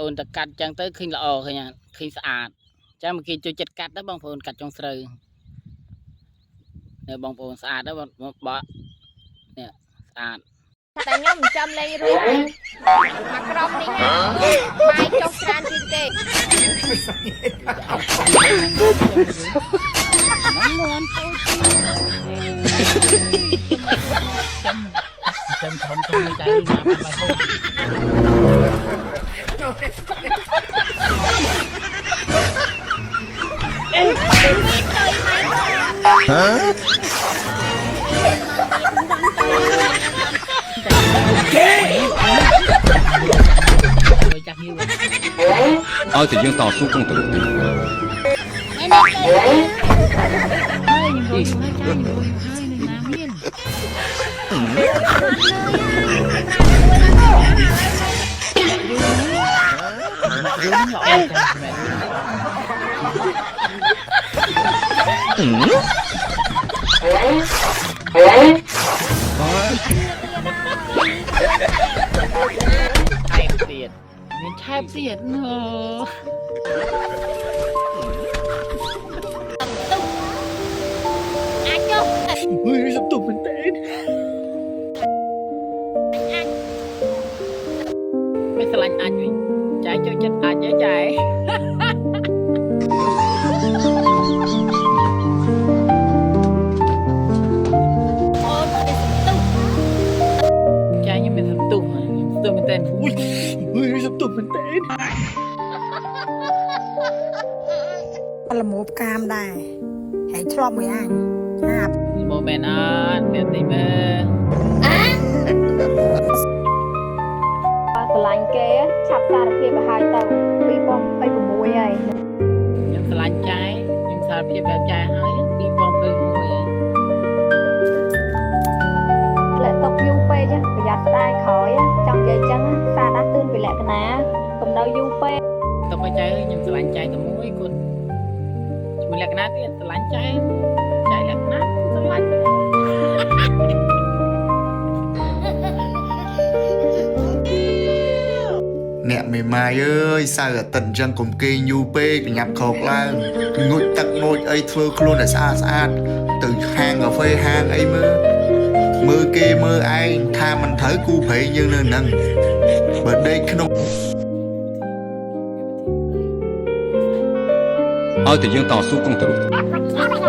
អូនតកាត់ចឹងទៅឃើញល្អឃើញឃើញស្អាតចាំមកគេជួយចិត្តកាត់ទៅបងប្អូនកាត់ចុងស្រូវនៅបងប្អូនស្អាតទៅបងបកនេះស្អាតតែខ្ញុំមិនចាំលេងរួចមកក្រុមនេះបាយចុះច្រើនជាងគេចាំធំទៅใจណាបាយហូបឲ្យតែយើងតស៊ូក្នុងទៅមានឆែបទៀតណូអាចចុះអើយសំទុះមែនទេមិនឆ្លាញ់អាចវិញចាយចូលចិត្តអាចទេចាយអូនមានសំទុះចាយខ្ញុំមានសំទុះមែនទេอุ้ยសំទុះមែនទេល្មូបកាមដែរហើយឆ្លប់មួយអញហាប់មកមែនអត់មាននេះមើលស្រឡាញ់គេឆាប់សារភាពឲ្យហើយទៅ2026ហើយខ្ញុំស្រឡាញ់ចាយខ្ញុំសារភាពបែបចាយហើយ2026ហើយលាក់ຕົកយូរពេកប្រយ័ត្នស្ដាយក្រោយចង់និយាយចឹងសារដាស់តឿនពីលក្ខណៈកុំនៅយូរពេកទៅមកចាយខ្ញុំស្រឡាញ់ចាយតែមួយគាត់ជាមួយលក្ខណៈទៀតស្រឡាញ់ចាយលក្ខណៈស្រឡាញ់អ្នកមេម៉ាយអើយសៅអាទិត្យអញ្ចឹងកុំគេងយូរពេកប្រញាប់ក្រោកឡើងងូចទឹកងូចអីធ្វើខ្លួនឲ្យស្អាតទៅហាងកាហ្វេហាងអីមើលគេមើលឯងថាមិនត្រូវគូប្រេងយើងនៅនឹងបើដេកក្នុងឲ្យតែយើងតស៊ូក្នុងទៅ